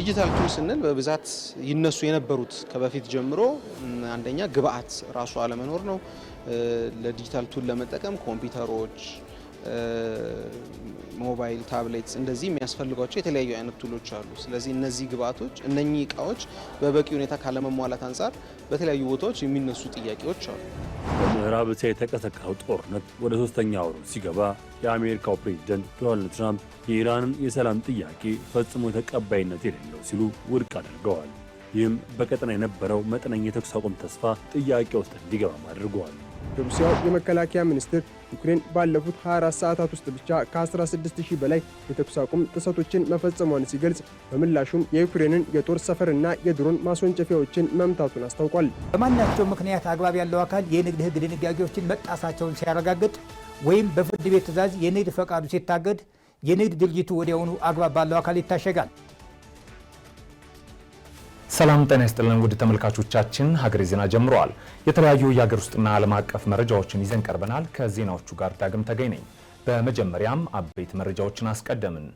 የዲጂታል ቱል ስንል በብዛት ይነሱ የነበሩት ከበፊት ጀምሮ አንደኛ ግብአት ራሱ አለመኖር ነው። ለዲጂታል ቱል ለመጠቀም ኮምፒውተሮች፣ ሞባይል፣ ታብሌትስ እንደዚህ የሚያስፈልጓቸው የተለያዩ አይነት ቱሎች አሉ። ስለዚህ እነዚህ ግብአቶች እነኚህ እቃዎች በበቂ ሁኔታ ካለመሟላት አንፃር በተለያዩ ቦታዎች የሚነሱ ጥያቄዎች አሉ። በምዕራብ እስያ የተቀሰቀሰው ጦርነት ወደ 3ኛ ወሩ ሲገባ የአሜሪካው ፕሬዝዳንት ዶናልድ ትራምፕ የኢራንን የሰላም ጥያቄ ፈጽሞ ተቀባይነት የሌለው ሲሉ ውድቅ አድርገዋል። ይህም በቀጠና የነበረው መጠነኛ የተኩስ አቁም ተስፋ ጥያቄ ውስጥ እንዲገባም አድርገዋል። የሩሲያው የመከላከያ ሚኒስትር ዩክሬን ባለፉት 24 ሰዓታት ውስጥ ብቻ ከ16000 በላይ የተኩስ አቁም ጥሰቶችን መፈጸሟን ሲገልጽ በምላሹም የዩክሬንን የጦር ሰፈርና የድሮን ማስወንጨፊያዎችን መምታቱን አስታውቋል። በማናቸው ምክንያት አግባብ ያለው አካል የንግድ ሕግ ድንጋጌዎችን መጣሳቸውን ሲያረጋግጥ ወይም በፍርድ ቤት ትዕዛዝ የንግድ ፈቃዱ ሲታገድ የንግድ ድርጅቱ ወዲያውኑ አግባብ ባለው አካል ይታሸጋል። ሰላም ጤና ይስጥልን ውድ ተመልካቾቻችን፣ ሀገሬ ዜና ጀምሯል። የተለያዩ የሀገር ውስጥና ዓለም አቀፍ መረጃዎችን ይዘን ቀርበናል። ከዜናዎቹ ጋር ዳግም ተገኝ ነኝ። በመጀመሪያም አበይት መረጃዎችን አስቀደምን።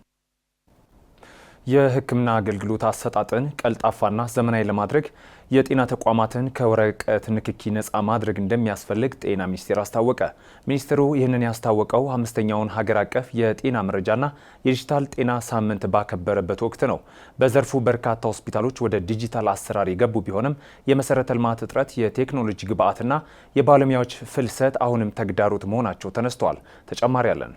የሕክምና አገልግሎት አሰጣጥን ቀልጣፋና ዘመናዊ ለማድረግ የጤና ተቋማትን ከወረቀት ንክኪ ነፃ ማድረግ እንደሚያስፈልግ ጤና ሚኒስቴር አስታወቀ። ሚኒስትሩ ይህንን ያስታወቀው 5ኛውን ሀገር አቀፍ የጤና መረጃና የዲጂታል ጤና ሳምንት ባከበረበት ወቅት ነው። በዘርፉ በርካታ ሆስፒታሎች ወደ ዲጂታል አሰራር የገቡ ቢሆንም የመሰረተ ልማት እጥረት፣ የቴክኖሎጂ ግብዓትና የባለሙያዎች ፍልሰት አሁንም ተግዳሮት መሆናቸው ተነስተዋል። ተጨማሪ አለን።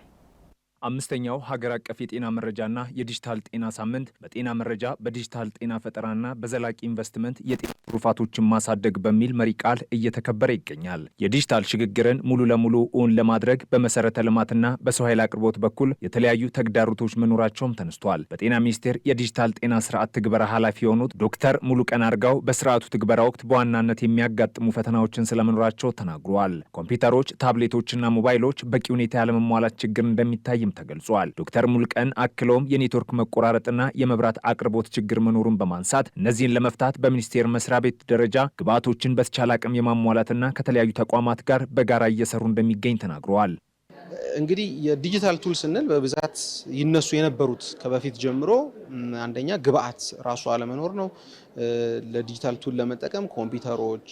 5ኛው ሀገር አቀፍ የጤና መረጃና የዲጂታል ጤና ሳምንት በጤና መረጃ፣ በዲጂታል ጤና ፈጠራና በዘላቂ ኢንቨስትመንት የጤና ትሩፋቶችን ማሳደግ በሚል መሪ ቃል እየተከበረ ይገኛል። የዲጂታል ሽግግርን ሙሉ ለሙሉ እውን ለማድረግ በመሰረተ ልማትና በሰው ኃይል አቅርቦት በኩል የተለያዩ ተግዳሮቶች መኖራቸውም ተነስቷል። በጤና ሚኒስቴር የዲጂታል ጤና ስርዓት ትግበራ ኃላፊ የሆኑት ዶክተር ሙሉቀን አርጋው በስርዓቱ ትግበራ ወቅት በዋናነት የሚያጋጥሙ ፈተናዎችን ስለመኖራቸው ተናግረዋል። ኮምፒውተሮች፣ ታብሌቶችና ሞባይሎች በቂ ሁኔታ ያለመሟላት ችግር እንደሚታይ ተገልጿል። ዶክተር ሙሉቀን አክለውም የኔትወርክ መቆራረጥና የመብራት አቅርቦት ችግር መኖሩን በማንሳት እነዚህን ለመፍታት በሚኒስቴር መስሪያ ቤት ደረጃ ግብዓቶችን በተቻለ አቅም የማሟላትና ከተለያዩ ተቋማት ጋር በጋራ እየሰሩ እንደሚገኝ ተናግረዋል። እንግዲህ የዲጂታል ቱል ስንል በብዛት ይነሱ የነበሩት ከበፊት ጀምሮ አንደኛ ግብዓት ራሱ አለመኖር ነው። ለዲጂታል ቱል ለመጠቀም ኮምፒውተሮች፣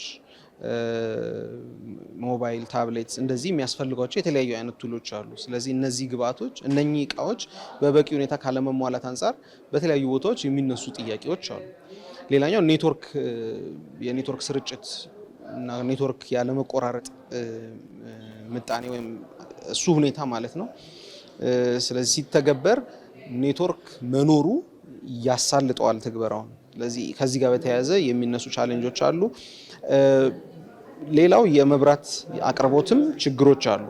ሞባይል፣ ታብሌትስ እንደዚህ የሚያስፈልጓቸው የተለያዩ አይነት ቱሎች አሉ። ስለዚህ እነዚህ ግብአቶች እነኚህ እቃዎች በበቂ ሁኔታ ካለመሟላት አንጻር በተለያዩ ቦታዎች የሚነሱ ጥያቄዎች አሉ። ሌላኛው የኔትወርክ ስርጭት እና ኔትወርክ ያለመቆራረጥ ምጣኔ ወይም እሱ ሁኔታ ማለት ነው። ስለዚህ ሲተገበር ኔትወርክ መኖሩ ያሳልጠዋል ትግበራውን። ስለዚህ ከዚህ ጋር በተያያዘ የሚነሱ ቻሌንጆች አሉ። ሌላው የመብራት አቅርቦትም ችግሮች አሉ።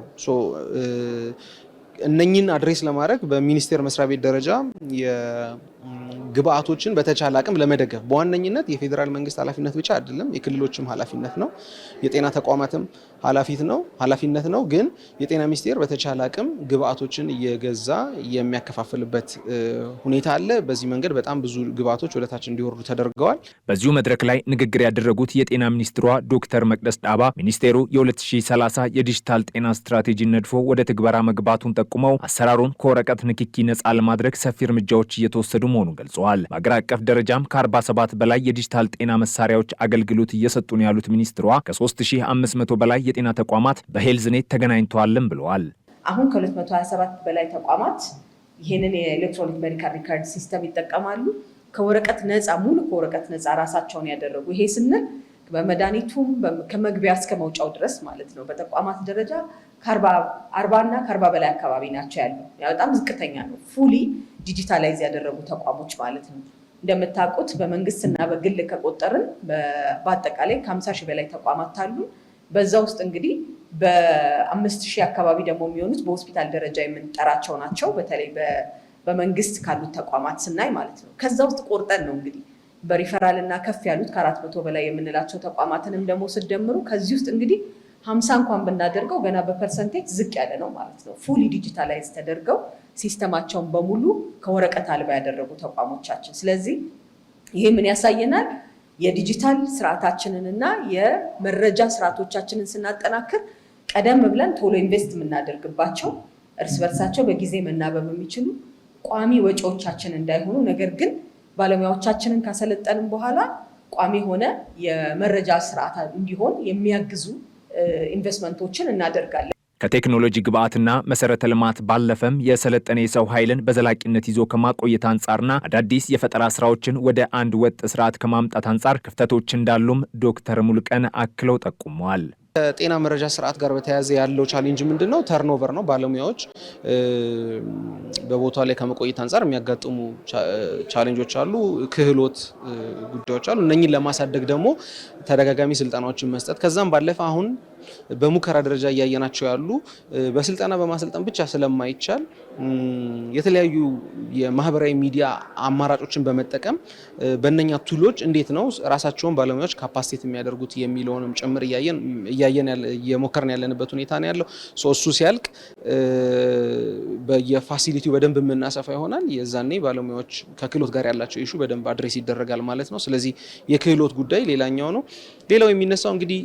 እነኚህን አድሬስ ለማድረግ በሚኒስቴር መስሪያ ቤት ደረጃ ግብአቶችን በተቻለ አቅም ለመደገፍ በዋነኝነት የፌዴራል መንግስት ኃላፊነት ብቻ አይደለም፣ የክልሎችም ኃላፊነት ነው፣ የጤና ተቋማትም ኃላፊነት ነው። ግን የጤና ሚኒስቴር በተቻለ አቅም ግብአቶችን እየገዛ የሚያከፋፍልበት ሁኔታ አለ። በዚህ መንገድ በጣም ብዙ ግብአቶች ወደታች እንዲወርዱ ተደርገዋል። በዚሁ መድረክ ላይ ንግግር ያደረጉት የጤና ሚኒስትሯ ዶክተር መቅደስ ዳባ ሚኒስቴሩ የ2030 የዲጂታል ጤና ስትራቴጂ ነድፎ ወደ ትግበራ መግባቱን ጠቁመው አሰራሩን ከወረቀት ንክኪ ነፃ ለማድረግ ሰፊ እርምጃዎች እየተወሰዱ መሆኑን ገልጸዋል። በአገር አቀፍ ደረጃም ከ47 በላይ የዲጂታል ጤና መሳሪያዎች አገልግሎት እየሰጡ ነው ያሉት ሚኒስትሯ ከ3500 በላይ የጤና ተቋማት በሄልዝኔት ተገናኝተዋልም ብለዋል። አሁን ከ227 በላይ ተቋማት ይህንን የኤሌክትሮኒክ ሜዲካል ሪካርድ ሲስተም ይጠቀማሉ። ከወረቀት ነፃ ሙሉ ከወረቀት ነፃ ራሳቸውን ያደረጉ ይሄ ስንል በመድኃኒቱም ከመግቢያ እስከ መውጫው ድረስ ማለት ነው። በተቋማት ደረጃ ከ40 እና ከ40 በላይ አካባቢ ናቸው ያሉ። በጣም ዝቅተኛ ነው። ፉሊ ዲጂታላይዝ ያደረጉ ተቋሞች ማለት ነው። እንደምታውቁት በመንግስትና በግል ከቆጠርን በአጠቃላይ ከ50,000 በላይ ተቋማት አሉ። በዛ ውስጥ እንግዲህ በ5,000 አካባቢ ደግሞ የሚሆኑት በሆስፒታል ደረጃ የምንጠራቸው ናቸው። በተለይ በመንግስት ካሉት ተቋማት ስናይ ማለት ነው። ከዛ ውስጥ ቆርጠን ነው እንግዲህ በሪፈራል እና ከፍ ያሉት ከ400 በላይ የምንላቸው ተቋማትንም ደግሞ ስደምሩ ከዚህ ውስጥ እንግዲህ 50 እንኳን ብናደርገው ገና በፐርሰንቴጅ ዝቅ ያለ ነው ማለት ነው። ፉሊ ዲጂታላይዝ ተደርገው ሲስተማቸውን በሙሉ ከወረቀት አልባ ያደረጉ ተቋሞቻችን። ስለዚህ ይሄ ምን ያሳየናል? የዲጂታል ስርዓታችንንና የመረጃ ስርዓቶቻችንን ስናጠናክር ቀደም ብለን ቶሎ ኢንቨስት የምናደርግባቸው እርስ በርሳቸው በጊዜ መናበብ የሚችሉ ቋሚ ወጪዎቻችን እንዳይሆኑ ነገር ግን ባለሙያዎቻችንን ካሰለጠንን በኋላ ቋሚ ሆነ የመረጃ ስርዓት እንዲሆን የሚያግዙ ኢንቨስትመንቶችን እናደርጋለን። ከቴክኖሎጂ ግብዓትና መሰረተ ልማት ባለፈም የሰለጠነ የሰው ኃይልን በዘላቂነት ይዞ ከማቆየት አንጻርና አዳዲስ የፈጠራ ስራዎችን ወደ አንድ ወጥ ስርዓት ከማምጣት አንጻር ክፍተቶች እንዳሉም ዶክተር ሙሉቀን አክለው ጠቁመዋል። ከጤና መረጃ ስርዓት ጋር በተያያዘ ያለው ቻሌንጅ ምንድነው? ተርኖቨር ነው። ባለሙያዎች በቦታው ላይ ከመቆየት አንጻር የሚያጋጥሙ ቻሌንጆች አሉ፣ ክህሎት ጉዳዮች አሉ። እነኚህን ለማሳደግ ደግሞ ተደጋጋሚ ስልጠናዎችን መስጠት ከዛም ባለፈ አሁን በሙከራ ደረጃ እያየናቸው ያሉ በስልጠና በማሰልጠን ብቻ ስለማይቻል የተለያዩ የማህበራዊ ሚዲያ አማራጮችን በመጠቀም በእነኛ ቱሎች እንዴት ነው ራሳቸውን ባለሙያዎች ካፓሲቴት የሚያደርጉት የሚለውንም ጭምር እየሞከርን ያለንበት ሁኔታ ነው ያለው። እሱ ሲያልቅ በየፋሲሊቲው በደንብ የምናሰፋ ይሆናል። የዛኔ ባለሙያዎች ከክህሎት ጋር ያላቸው ኢሹ በደንብ አድሬስ ይደረጋል ማለት ነው። ስለዚህ የክህሎት ጉዳይ ሌላኛው ነው። ሌላው የሚነሳው እንግዲህ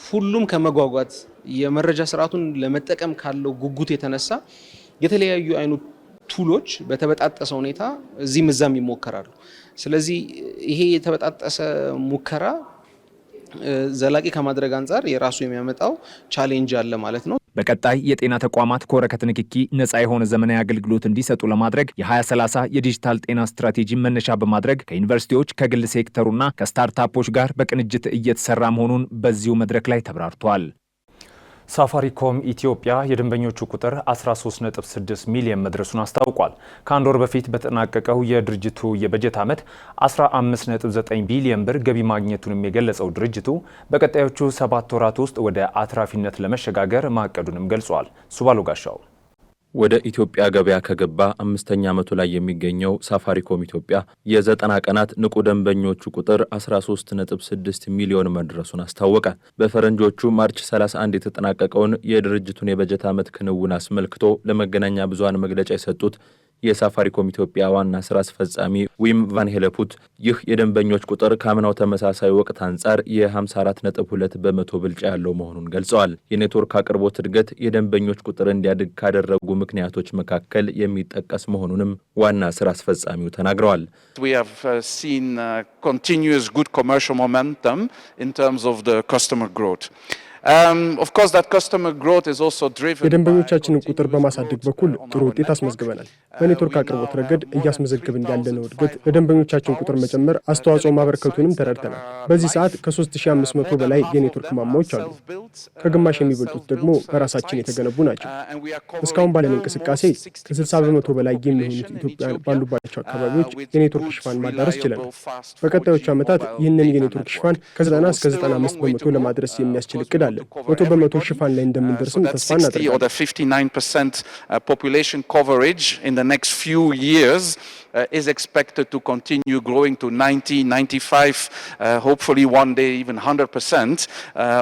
ሁሉም ከመጓጓት የመረጃ ስርዓቱን ለመጠቀም ካለው ጉጉት የተነሳ የተለያዩ አይነት ቱሎች በተበጣጠሰ ሁኔታ እዚህም እዛም ይሞከራሉ። ስለዚህ ይሄ የተበጣጠሰ ሙከራ ዘላቂ ከማድረግ አንጻር የራሱ የሚያመጣው ቻሌንጅ አለ ማለት ነው። በቀጣይ የጤና ተቋማት ከወረቀት ንክኪ ነፃ የሆነ ዘመናዊ አገልግሎት እንዲሰጡ ለማድረግ የ2030 የዲጂታል ጤና ስትራቴጂ መነሻ በማድረግ ከዩኒቨርሲቲዎች ከግል ሴክተሩና ከስታርታፖች ጋር በቅንጅት እየተሰራ መሆኑን በዚሁ መድረክ ላይ ተብራርቷል። ሳፋሪኮም ኢትዮጵያ የደንበኞቹ ቁጥር 13.6 ሚሊዮን መድረሱን አስታውቋል። ከአንድ ወር በፊት በተጠናቀቀው የድርጅቱ የበጀት ዓመት 15.9 ቢሊዮን ብር ገቢ ማግኘቱንም የገለጸው ድርጅቱ በቀጣዮቹ 7 ወራት ውስጥ ወደ አትራፊነት ለመሸጋገር ማቀዱንም ገልጿል። ሱባሎ ጋሻው ወደ ኢትዮጵያ ገበያ ከገባ 5ኛ ዓመቱ ላይ የሚገኘው ሳፋሪኮም ኢትዮጵያ የ90 ቀናት ንቁ ደንበኞቹ ቁጥር 13.6 ሚሊዮን መድረሱን አስታወቀ። በፈረንጆቹ ማርች 31 የተጠናቀቀውን የድርጅቱን የበጀት ዓመት ክንውን አስመልክቶ ለመገናኛ ብዙሃን መግለጫ የሰጡት የሳፋሪኮም ኢትዮጵያ ዋና ስራ አስፈጻሚ ዊም ቫን ሄለፑት ይህ የደንበኞች ቁጥር ከአምናው ተመሳሳይ ወቅት አንጻር የ54.2 በመቶ ብልጫ ያለው መሆኑን ገልጸዋል። የኔትወርክ አቅርቦት እድገት የደንበኞች ቁጥር እንዲያድግ ካደረጉ ምክንያቶች መካከል የሚጠቀስ መሆኑንም ዋና ስራ አስፈጻሚው ተናግረዋል። We have seen continuous good commercial momentum in terms of the customer growth. Of course that customer growth is also driven የደንበኞቻችንን ቁጥር በማሳደግ በኩል ጥሩ ውጤት አስመዝግበናል። በኔትወርክ አቅርቦት ረገድ እያስመዘግብን ያለነው እድገት ለደንበኞቻችን ቁጥር መጨመር አስተዋጽኦ ማበርከቱንም ተረድተናል። በዚህ ሰዓት ከ3500 በላይ የኔትወርክ ማማዎች አሉ። ከግማሽ የሚበልጡት ደግሞ በራሳችን የተገነቡ ናቸው። እስካሁን ባለን እንቅስቃሴ ከ60 በመቶ በላይ የሚሆኑት ኢትዮጵያውያን ባሉባቸው አካባቢዎች የኔትወርክ ሽፋን ማዳረስ ችለናል። በቀጣዮቹ ዓመታት ይህንን የኔትወርክ ሽፋን ከ90 እስከ 95 በመቶ ለማድረስ የሚያስችል እቅድ አለ። 100 በመቶ ሽፋን ላይ እንደምንደርስም ተስፋ እናደርጋለን። 59% population coverage in the next few years is expected to continue growing to 90, 95, hopefully one day even 100%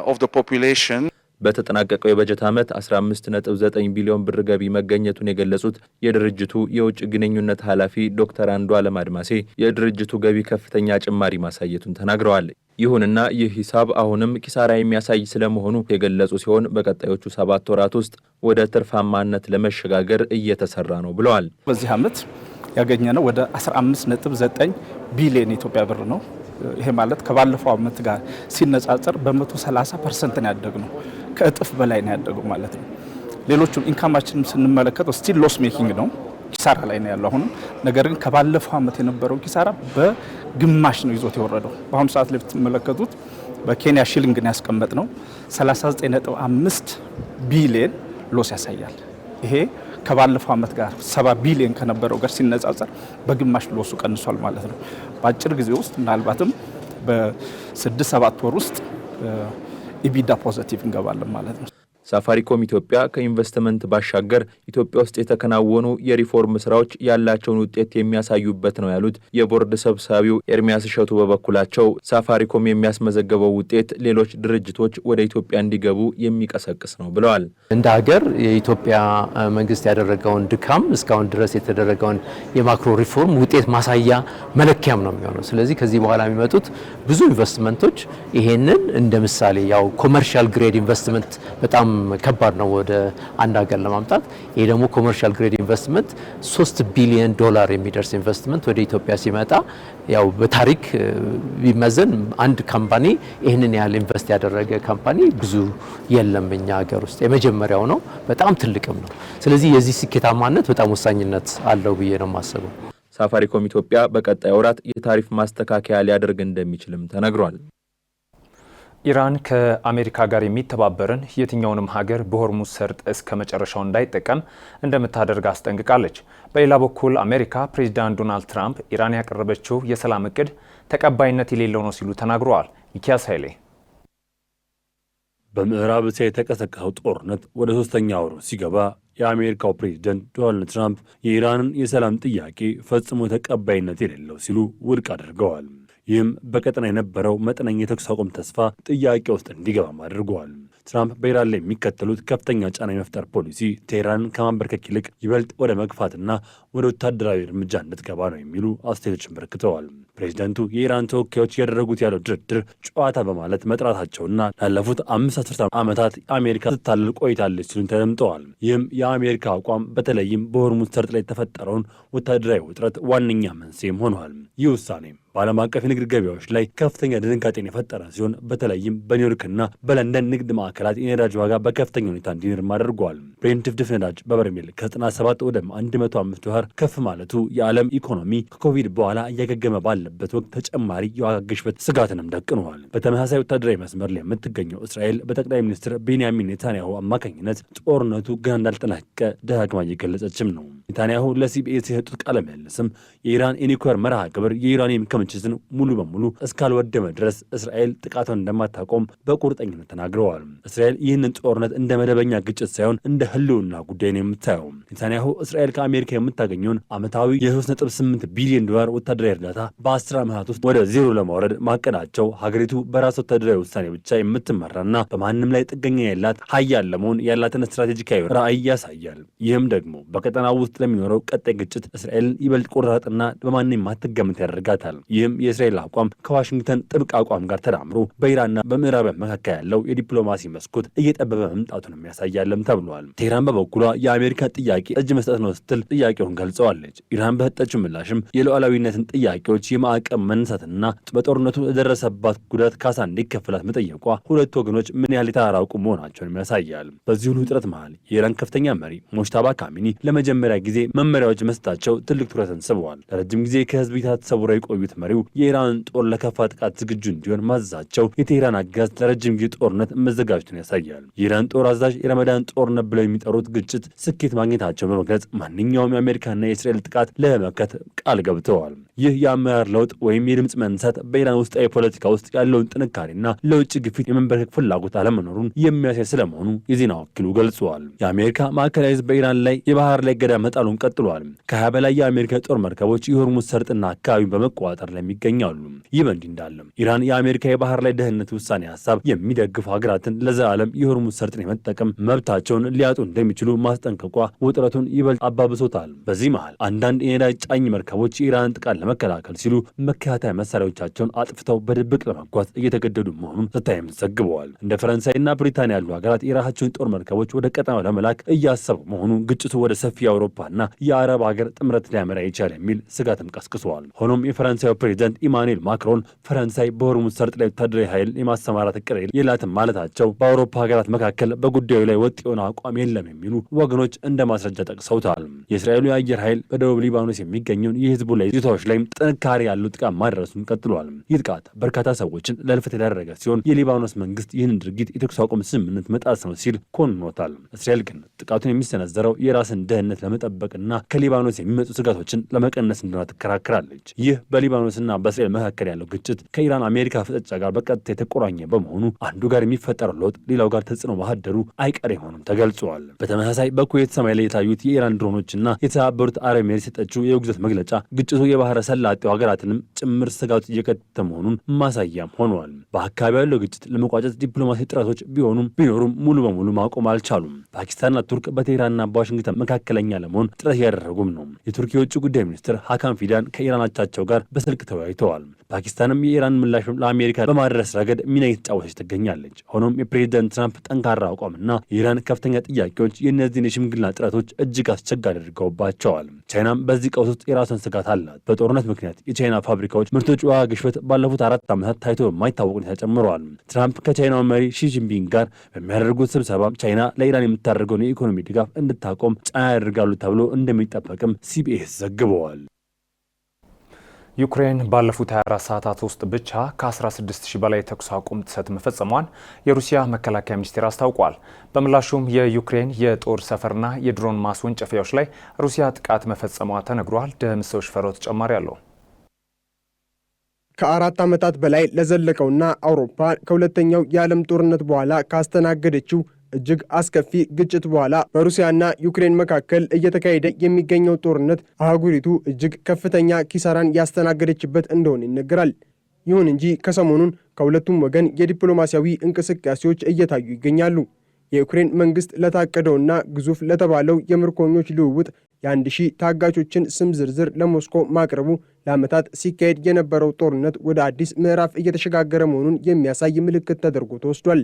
of the population. በተጠናቀቀው የበጀት ዓመት 15.9 ቢሊዮን ብር ገቢ መገኘቱን የገለጹት የድርጅቱ የውጭ ግንኙነት ኃላፊ ዶክተር አንዱዓለም አድማሴ የድርጅቱ ገቢ ከፍተኛ ጭማሪ ማሳየቱን ተናግረዋል። ይሁንና ይህ ሂሳብ አሁንም ኪሳራ የሚያሳይ ስለመሆኑ የገለጹ ሲሆን በቀጣዮቹ 7 ወራት ውስጥ ወደ ትርፋማነት ለመሸጋገር እየተሰራ ነው ብለዋል። በዚህ ዓመት ያገኘነው ወደ 15.9 ቢሊዮን ኢትዮጵያ ብር ነው። ይሄ ማለት ከባለፈው ዓመት ጋር ሲነጻጸር በ130% ነው ያደግነው። ከእጥፍ በላይ ነው ያደገው ማለት ነው። ሌሎቹም ኢንካማችንም ስንመለከተው ስቲል ሎስ ሜኪንግ ነው፣ ኪሳራ ላይ ነው ያለው አሁንም። ነገር ግን ከባለፈው ዓመት የነበረው ኪሳራ በግማሽ ነው ይዞት የወረደው። በአሁኑ ሰዓት ላይ ብትመለከቱት በኬንያ ሺሊንግ ነው ያስቀመጥነው 39.5 ቢሊዮን ሎስ ያሳያል። ይሄ ከባለፈው ዓመት ጋር 70 ቢሊዮን ከነበረው ጋር ሲነጻጸር በግማሽ ሎሱ ቀንሷል ማለት ነው። በአጭር ጊዜ ውስጥ ምናልባትም በ6-7 ወር ውስጥ ኢቢዳ ፖዚቲቭ እንገባለን ማለት ነው። ሳፋሪኮም ኢትዮጵያ ከኢንቨስትመንት ባሻገር ኢትዮጵያ ውስጥ የተከናወኑ የሪፎርም ስራዎች ያላቸውን ውጤት የሚያሳዩበት ነው ያሉት የቦርድ ሰብሳቢው ኤርሚያስ እሸቱ በበኩላቸው ሳፋሪኮም የሚያስመዘገበው ውጤት ሌሎች ድርጅቶች ወደ ኢትዮጵያ እንዲገቡ የሚቀሰቅስ ነው ብለዋል። እንደ ሀገር የኢትዮጵያ መንግስት ያደረገውን ድካም እስካሁን ድረስ የተደረገውን የማክሮ ሪፎርም ውጤት ማሳያ መለኪያም ነው የሚሆነው። ስለዚህ ከዚህ በኋላ የሚመጡት ብዙ ኢንቨስትመንቶች ይሄንን እንደ ምሳሌ ያው ኮመርሻል ግሬድ ኢንቨስትመንት በጣም ከባድ ነው ወደ አንድ ሀገር ለማምጣት። ይሄ ደግሞ ኮመርሻል ግሬድ ኢንቨስትመንት $3 ቢሊዮን የሚደርስ ኢንቨስትመንት ወደ ኢትዮጵያ ሲመጣ ያው በታሪክ ቢመዘን አንድ ካምፓኒ ይህንን ያህል ኢንቨስት ያደረገ ካምፓኒ ብዙ የለም እኛ ሀገር ውስጥ የመጀመሪያው ነው። በጣም ትልቅም ነው። ስለዚህ የዚህ ስኬታማነት በጣም ወሳኝነት አለው ብዬ ነው የማስበው። ሳፋሪኮም ኢትዮጵያ በቀጣይ ወራት የታሪፍ ማስተካከያ ሊያደርግ እንደሚችልም ተነግሯል። ኢራን ከአሜሪካ ጋር የሚተባበርን የትኛውንም ሀገር በሆርሙዝ ሰርጥ እስከ መጨረሻው እንዳይጠቀም እንደምታደርግ አስጠንቅቃለች። በሌላ በኩል አሜሪካ ፕሬዚዳንት ዶናልድ ትራምፕ ኢራን ያቀረበችው የሰላም እቅድ ተቀባይነት የሌለው ነው ሲሉ ተናግረዋል። ሚኪያስ ኃይሌ በምዕራብ እስያ የተቀሰቀሰው ጦርነት ወደ 3ኛ ወሩ ሲገባ የአሜሪካው ፕሬዝዳንት ዶናልድ ትራምፕ የኢራንን የሰላም ጥያቄ ፈጽሞ ተቀባይነት የሌለው ሲሉ ውድቅ አድርገዋል። ይህም በቀጠና የነበረው መጠነኛ የተኩስ አቁም ተስፋ ጥያቄ ውስጥ እንዲገባም አድርገዋል። ትራምፕ በኢራን ላይ የሚከተሉት ከፍተኛ ጫና የመፍጠር ፖሊሲ ቴህራንን ከማንበርከክ ይልቅ ይበልጥ ወደ መግፋትና ወደ ወታደራዊ እርምጃ እንድትገባ ነው የሚሉ አስተያየቶችን በርክተዋል። ፕሬዚዳንቱ የኢራን ተወካዮች ያደረጉት ያለው ድርድር ጨዋታ በማለት መጥራታቸውና ላለፉት 5 ዓመታት አሜሪካ ስታልል ቆይታለች ሲሉ ተደምጠዋል። ይህም የአሜሪካ አቋም በተለይም በሆርሙዝ ሰርጥ ላይ የተፈጠረውን ወታደራዊ ውጥረት ዋነኛ መንስኤም ሆኗል። ይህ ውሳኔ በዓለም አቀፍ የንግድ ገበያዎች ላይ ከፍተኛ ድንጋጤን የፈጠረ ሲሆን በተለይም በኒውዮርክና በለንደን ንግድ ማዕከላት የነዳጅ ዋጋ በከፍተኛ ሁኔታ እንዲንርም አድርጓል። ብሬንት ድፍድፍ ነዳጅ በበርሜል ከ97 ወደ $105 ከፍ ማለቱ የዓለም ኢኮኖሚ ከኮቪድ በኋላ እያገገመ ባለበት ወቅት ተጨማሪ የዋጋ ግሽበት ስጋትንም ደቅነዋል። በተመሳሳይ ወታደራዊ መስመር ላይ የምትገኘው እስራኤል በጠቅላይ ሚኒስትር ቤንያሚን ኔታንያሁ አማካኝነት ጦርነቱ ገና እንዳልተጠናቀቀ ደጋግማ እየገለጸችም ነው። ኔታንያሁ ለሲቢኤስ የሰጡት ቃለ ምልልስም የኢራን የኒውክሌር መርሃ ግብር የኢራን ክምችትን ሙሉ በሙሉ እስካልወደመ ድረስ እስራኤል ጥቃቷን እንደማታቆም በቁርጠኝነት ተናግረዋል። እስራኤል ይህንን ጦርነት እንደ መደበኛ ግጭት ሳይሆን እንደ ሕልውና ጉዳይ ነው የምታየው። ኔታንያሁ እስራኤል ከአሜሪካ የምታገኘውን ዓመታዊ $3.8 ቢሊዮን ወታደራዊ እርዳታ በ10 ዓመታት ውስጥ ወደ ዜሮ ለማውረድ ማቀዳቸው ሀገሪቱ በራስ ወታደራዊ ውሳኔ ብቻ የምትመራና በማንም ላይ ጥገኛ ያላት ሀያል ለመሆን ያላትን ስትራቴጂካዊ ራዕይ ያሳያል። ይህም ደግሞ በቀጠናው ውስጥ ለሚኖረው ቀጣይ ግጭት እስራኤልን ይበልጥ ቆራጥና በማንም ማትገምት ያደርጋታል። ይህም የእስራኤል አቋም ከዋሽንግተን ጥብቅ አቋም ጋር ተዳምሮ በኢራንና በምዕራባውያን መካከል ያለው የዲፕሎማሲ መስኮት እየጠበበ መምጣቱንም ያሳያልም ተብሏል። ቴህራን በበኩሏ የአሜሪካ ጥያቄ እጅ መስጠት ነው ስትል ጥያቄውን ገልጸዋለች። ኢራን በሰጠችው ምላሽም የሉዓላዊነትን ጥያቄዎች የማዕቀብ መነሳትና በጦርነቱ የደረሰባት ጉዳት ካሳ እንዲከፈላት መጠየቋ ሁለቱ ወገኖች ምን ያህል የተራራቁ መሆናቸውን ያሳያል። በዚህ ሁሉ ውጥረት መሃል የኢራን ከፍተኛ መሪ ሞጅታባ ካሚኒ ለመጀመሪያ ጊዜ መመሪያዎች መስጠታቸው ትልቅ ትኩረትን ስበዋል። ለረጅም ጊዜ ከህዝብ እይታ ተሰውረው የቆዩት መሪው የኢራን ጦር ለከፋ ጥቃት ዝግጁ እንዲሆን ማዘዛቸው የቴህራን አገዛዝ ለረጅም ጊዜ ጦርነት መዘጋጀቱን ያሳያል። የኢራን ጦር አዛዥ የረመዳን ጦርነት ብለው የሚጠሩት ግጭት ስኬት ማግኘታቸውን በመግለጽ ማንኛውም የአሜሪካና የእስራኤል ጥቃት ለመመከት ቃል ገብተዋል። ይህ የአመራር ለውጥ ወይም የድምፅ መንሳት በኢራን ውስጣዊ ፖለቲካ ውስጥ ያለውን ጥንካሬና ለውጭ ግፊት የመንበርከክ ፍላጎት አለመኖሩን የሚያሳይ ስለመሆኑ የዜና ወኪሉ ገልጸዋል። የአሜሪካ ማዕከላዊ ህዝብ በኢራን ላይ የባህር ላይ እገዳ መጣሉን ቀጥሏል። ከ20 በላይ የአሜሪካ ጦር መርከቦች የሆርሙዝ ሰርጥና አካባቢውን በመቆጣጠር ላይ ይገኛሉ። ይህ በእንዲህ እንዳለ ኢራን የአሜሪካ የባህር ላይ ደህንነት ውሳኔ ሀሳብ የሚደግፉ ሀገራትን ለዘላለም የሆርሙዝ ሰርጥን የመጠቀም መብታቸውን ሊያጡ እንደሚችሉ ማስጠንቀቋ ውጥረቱን ይበልጥ አባብሶታል። በዚህ መሃል አንዳንድ የነዳጅ ጫኝ መርከቦች የኢራንን ጥቃት ለመከላከል ሲሉ መከላከያ መሳሪያዎቻቸውን አጥፍተው በድብቅ ለመጓዝ እየተገደዱ መሆኑን ስታይም ዘግበዋል። እንደ ፈረንሳይና ብሪታንያ ያሉ ሀገራት የራሳቸውን ጦር መርከቦች ወደ ቀጠናው ለመላክ እያሰቡ መሆኑ ግጭቱ ወደ ሰፊ የአውሮፓና የአረብ ሀገር ጥምረት ሊያመራ ይችላል የሚል ስጋትም ቀስቅሰዋል። ሆኖም የፈረንሳዩ ፕሬዚዳንት ኢማኑኤል ማክሮን ፈረንሳይ በሆርሙዝ ሰርጥ ላይ ወታደራዊ ኃይል የማሰማራት እቅድ የላትም ማለታቸው በአውሮፓ ሀገራት መካከል በጉዳዩ ላይ ወጥ የሆነ አቋም የለም የሚሉ ወገኖች እንደ ማስረጃ ጠቅሰውታል። የእስራኤሉ የአየር ኃይል በደቡብ ሊባኖስ የሚገኘውን የህዝቡ ላይ ይዞታዎች ላይም ጥንካሬ ያለው ጥቃት ማድረሱን ቀጥሏል። ይህ ጥቃት በርካታ ሰዎችን ለልፈት የዳረገ ሲሆን የሊባኖስ መንግስት ይህንን ድርጊት የተኩስ አቁም ስምምነት መጣስ ነው ሲል ኮንኖታል። እስራኤል ግን ጥቃቱን የሚሰነዘረው የራስን ደህንነት ለመጠበቅና ከሊባኖስ የሚመጡ ስጋቶችን ለመቀነስ እንደሆነ ትከራከራለች። ይህ በሊባኖስና በእስራኤል መካከል ያለው ግጭት ከኢራን አሜሪካ ፍጥጫ ጋር በቀጥታ የተቆራኘ በመሆኑ አንዱ ጋር የሚፈጠረው ለውጥ ሌላው ጋር ተጽዕኖ ማህደሩ አይቀሬ መሆኑን ተገልጿል። በተመሳሳይ በኩዌት ሰማይ ላይ የታዩት የኢራን ድሮኖችና የተባበሩት አረብ ኤሚሬትስ የሰጠችው የውግዘት መግለጫ ግጭቱ የባህረ ሰላጤው ሀገራትንም ጭምር ስጋት እየከተተ መሆኑን ማሳያም ሆኗል። በአካባቢው ያለው ግጭት ለመቋጨት ዲፕሎማሲ ጥረቶች ቢኖሩም ሙሉ በሙሉ ማቆም አልቻሉም። ፓኪስታንና ቱርክ በቴህራንና በዋሽንግተን መካከለኛ ለመሆን ጥረት እያደረጉም ነው። የቱርክ የውጭ ጉዳይ ሚኒስትር ሀካም ፊዳን ከኢራን አቻቸው ጋር በስልክ ተወያይተዋል። ፓኪስታንም የኢራን ምላሽ ለአሜሪካ በማድረስ ረገድ ሚና እየተጫወተች ትገኛለች። ሆኖም የፕሬዚዳንት ትራምፕ ጠንካራ አቋምና የኢራን ከፍተኛ ጥያቄዎች የእነዚህን የሽምግልና ጥረቶች እጅግ አስቸጋሪ አድርገውባቸዋል። ቻይናም በዚህ ቀውስ ውስጥ የራሷን ስጋት አላት። በጦርነት ምክንያት የቻይና ፋብሪካዎች ምርቶች ዋጋ ግሽበት ባለፉት 4 ዓመታት ታይቶ በማይታወቅ ሁኔታ ጨምረዋል። ትራምፕ ከቻይናው መሪ ሺጂንፒንግ ጋር በሚያደርጉት ስብሰባ ቻይና ለኢራን የምታደርገውን የኢኮኖሚ ድጋፍ እንድታቆም ጫና ያደርጋሉ ተብሎ እንደሚጠበቅም ሲቢኤስ ዘግበዋል። ዩክሬን ባለፉት 24 ሰዓታት ውስጥ ብቻ ከ16000 በላይ ተኩስ አቁም ጥሰት መፈጸሟን የሩሲያ መከላከያ ሚኒስቴር አስታውቋል። በምላሹም የዩክሬን የጦር ሰፈርና የድሮን ማስወንጨፊያዎች ላይ ሩሲያ ጥቃት መፈጸሟ ተነግሯል። ደምሰው ሽፈራው ተጨማሪ አለው። ከ4 ዓመታት በላይ ለዘለቀውና አውሮፓ ከሁለተኛው የዓለም ጦርነት በኋላ ካስተናገደችው እጅግ አስከፊ ግጭት በኋላ በሩሲያና ዩክሬን መካከል እየተካሄደ የሚገኘው ጦርነት አህጉሪቱ እጅግ ከፍተኛ ኪሳራን ያስተናገደችበት እንደሆነ ይነገራል። ይሁን እንጂ ከሰሞኑን ከሁለቱም ወገን የዲፕሎማሲያዊ እንቅስቃሴዎች እየታዩ ይገኛሉ። የዩክሬን መንግስት ለታቀደውና ግዙፍ ለተባለው የምርኮኞች ልውውጥ የ1000 ታጋቾችን ስም ዝርዝር ለሞስኮ ማቅረቡ ለዓመታት ሲካሄድ የነበረው ጦርነት ወደ አዲስ ምዕራፍ እየተሸጋገረ መሆኑን የሚያሳይ ምልክት ተደርጎ ተወስዷል።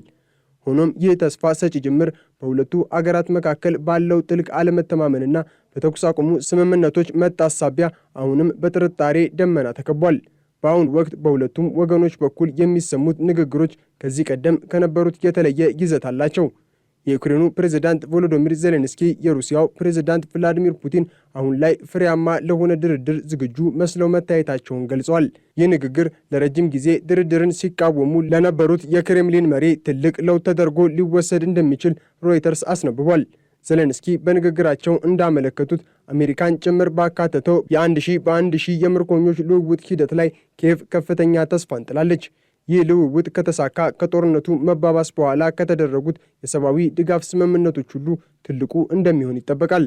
ሆኖም ይህ ተስፋ ሰጪ ጅምር በሁለቱ አገራት መካከል ባለው ጥልቅ አለመተማመንና በተኩስ አቁሙ ስምምነቶች መጣስ ሳቢያ አሁንም በጥርጣሬ ደመና ተከቧል። በአሁኑ ወቅት በሁለቱም ወገኖች በኩል የሚሰሙት ንግግሮች ከዚህ ቀደም ከነበሩት የተለየ ይዘት አላቸው። የዩክሬኑ ፕሬዝዳንት ቮሎዶሚር ዜሌንስኪ የሩሲያው ፕሬዝዳንት ቭላዲሚር ፑቲን አሁን ላይ ፍሬያማ ለሆነ ድርድር ዝግጁ መስለው መታየታቸውን ገልጸዋል። ይህ ንግግር ለረጅም ጊዜ ድርድርን ሲቃወሙ ለነበሩት የክሬምሊን መሪ ትልቅ ለውጥ ተደርጎ ሊወሰድ እንደሚችል ሮይተርስ አስነብቧል። ዜሌንስኪ በንግግራቸው እንዳመለከቱት አሜሪካን ጭምር ባካተተው የ1000 በ1000 የምርኮኞች ልውውጥ ሂደት ላይ ኪየቭ ከፍተኛ ተስፋ እንጥላለች። ይህ ልውውጥ ከተሳካ ከጦርነቱ መባባስ በኋላ ከተደረጉት የሰብአዊ ድጋፍ ስምምነቶች ሁሉ ትልቁ እንደሚሆን ይጠበቃል።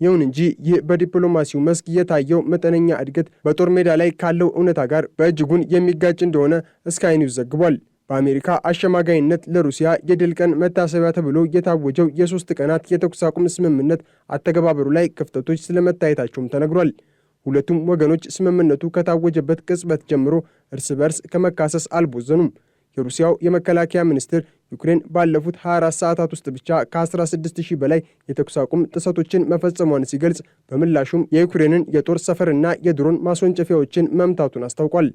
ይሁን እንጂ ይህ በዲፕሎማሲው መስክ የታየው መጠነኛ እድገት በጦር ሜዳ ላይ ካለው እውነታ ጋር በእጅጉን የሚጋጭ እንደሆነ ስካይ ኒውስ ዘግቧል። በአሜሪካ አሸማጋይነት ለሩሲያ የድል ቀን መታሰቢያ ተብሎ የታወጀው የ3 ቀናት የተኩስ አቁም ስምምነት አተገባበሩ ላይ ክፍተቶች ስለመታየታቸውም ተነግሯል። ሁለቱም ወገኖች ስምምነቱ ከታወጀበት ቅጽበት ጀምሮ እርስ በርስ ከመካሰስ አልቦዘኑም። የሩሲያው የመከላከያ ሚኒስትር ዩክሬን ባለፉት 24 ሰዓታት ውስጥ ብቻ ከ16000 በላይ የተኩስ አቁም ጥሰቶችን መፈጸሟን ሲገልጽ፣ በምላሹም የዩክሬንን የጦር ሰፈርና የድሮን ማስወንጨፊያዎችን መምታቱን አስታውቋል።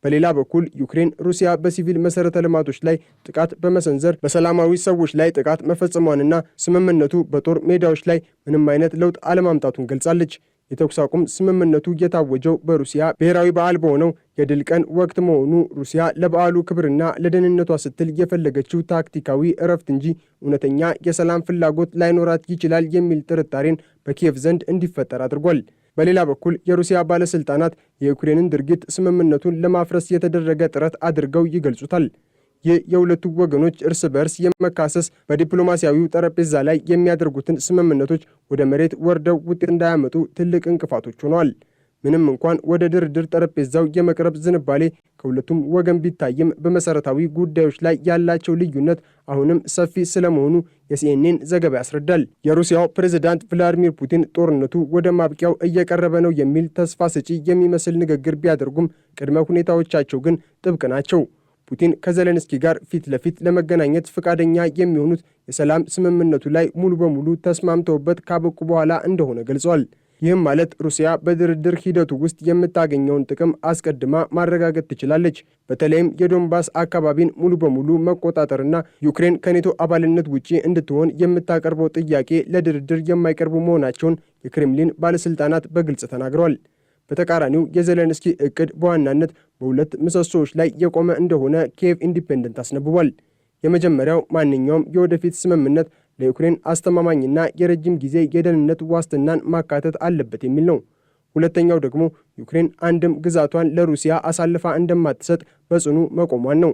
በሌላ በኩል ዩክሬን ሩሲያ በሲቪል መሠረተ ልማቶች ላይ ጥቃት በመሰንዘር በሰላማዊ ሰዎች ላይ ጥቃት መፈጸሟንና ስምምነቱ በጦር ሜዳዎች ላይ ምንም አይነት ለውጥ አለማምጣቱን ገልጻለች። የተኩስ አቁም ስምምነቱ የታወጀው በሩሲያ ብሔራዊ በዓል በሆነው የድል ቀን ወቅት መሆኑ ሩሲያ ለበዓሉ ክብርና ለደህንነቷ ስትል የፈለገችው ታክቲካዊ እረፍት እንጂ እውነተኛ የሰላም ፍላጎት ላይኖራት ይችላል የሚል ጥርጣሬን በኪየቭ ዘንድ እንዲፈጠር አድርጓል። በሌላ በኩል የሩሲያ ባለሥልጣናት የዩክሬንን ድርጊት ስምምነቱን ለማፍረስ የተደረገ ጥረት አድርገው ይገልጹታል። ይህ የሁለቱ ወገኖች እርስ በርስ የመካሰስ በዲፕሎማሲያዊው ጠረጴዛ ላይ የሚያደርጉትን ስምምነቶች ወደ መሬት ወርደው ውጤት እንዳያመጡ ትልቅ እንቅፋቶች ሆነዋል። ምንም እንኳን ወደ ድርድር ጠረጴዛው የመቅረብ ዝንባሌ ከሁለቱም ወገን ቢታይም በመሰረታዊ ጉዳዮች ላይ ያላቸው ልዩነት አሁንም ሰፊ ስለመሆኑ የሲኤንኤን ዘገባ ያስረዳል። የሩሲያው ፕሬዝዳንት ቭላዲሚር ፑቲን ጦርነቱ ወደ ማብቂያው እየቀረበ ነው የሚል ተስፋ ሰጪ የሚመስል ንግግር ቢያደርጉም ቅድመ ሁኔታዎቻቸው ግን ጥብቅ ናቸው። ፑቲን ከዜሌንስኪ ጋር ፊት ለፊት ለመገናኘት ፈቃደኛ የሚሆኑት የሰላም ስምምነቱ ላይ ሙሉ በሙሉ ተስማምተውበት ካበቁ በኋላ እንደሆነ ገልጸዋል። ይህም ማለት ሩሲያ በድርድር ሂደቱ ውስጥ የምታገኘውን ጥቅም አስቀድማ ማረጋገጥ ትችላለች። በተለይም የዶንባስ አካባቢን ሙሉ በሙሉ መቆጣጠርና ዩክሬን ከኔቶ አባልነት ውጪ እንድትሆን የምታቀርበው ጥያቄ ለድርድር የማይቀርቡ መሆናቸውን የክሬምሊን ባለሥልጣናት በግልጽ ተናግረዋል። በተቃራኒው የዜሌንስኪ እቅድ በዋናነት በሁለት ምሰሶዎች ላይ የቆመ እንደሆነ ኪየቭ ኢንዲፔንደንት አስነብቧል። የመጀመሪያው ማንኛውም የወደፊት ስምምነት ለዩክሬን አስተማማኝና የረጅም ጊዜ የደህንነት ዋስትናን ማካተት አለበት የሚል ነው። ሁለተኛው ደግሞ ዩክሬን አንድም ግዛቷን ለሩሲያ አሳልፋ እንደማትሰጥ በጽኑ መቆሟን ነው።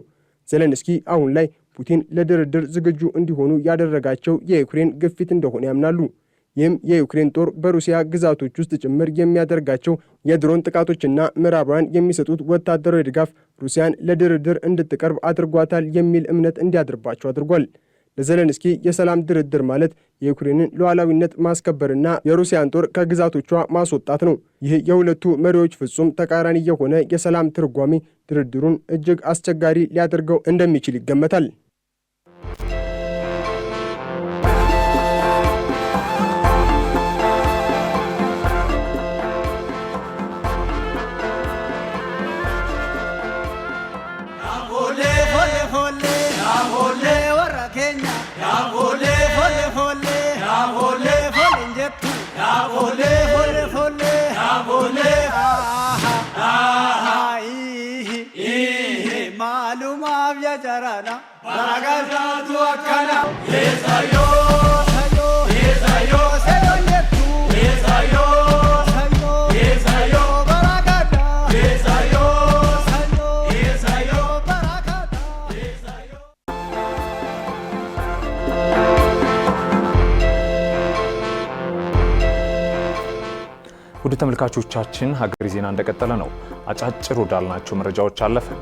ዜሌንስኪ አሁን ላይ ፑቲን ለድርድር ዝግጁ እንዲሆኑ ያደረጋቸው የዩክሬን ግፊት እንደሆነ ያምናሉ። ይህም የዩክሬን ጦር በሩሲያ ግዛቶች ውስጥ ጭምር የሚያደርጋቸው የድሮን ጥቃቶችና ምዕራባውያን የሚሰጡት ወታደራዊ ድጋፍ ሩሲያን ለድርድር እንድትቀርብ አድርጓታል የሚል እምነት እንዲያድርባቸው አድርጓል። ለዘለንስኪ የሰላም ድርድር ማለት የዩክሬንን ሉዓላዊነት ማስከበርና የሩሲያን ጦር ከግዛቶቿ ማስወጣት ነው። ይህ የሁለቱ መሪዎች ፍጹም ተቃራኒ የሆነ የሰላም ትርጓሜ ድርድሩን እጅግ አስቸጋሪ ሊያደርገው እንደሚችል ይገመታል። ውድ ተመልካቾቻችን ሀገሬ ዜና እንደቀጠለ ነው። አጫጭር ወዳልናቸው መረጃዎች አለፍን።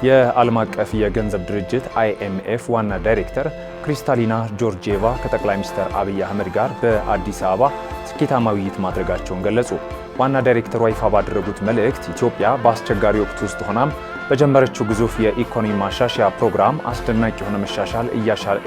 የዓለም አቀፍ የገንዘብ ድርጅት IMF ዋና ዳይሬክተር ክሪስታሊና ጆርጂየቫ ከጠቅላይ ሚኒስትር አብይ አህመድ ጋር በአዲስ አበባ ስኬታማ ውይይት ማድረጋቸውን ገለጹ። ዋና ዳይሬክተሯ ይፋ ባደረጉት መልእክት ኢትዮጵያ በአስቸጋሪ ወቅት ውስጥ ሆናም በጀመረችው ግዙፍ የኢኮኖሚ ማሻሻያ ፕሮግራም አስደናቂ የሆነ መሻሻል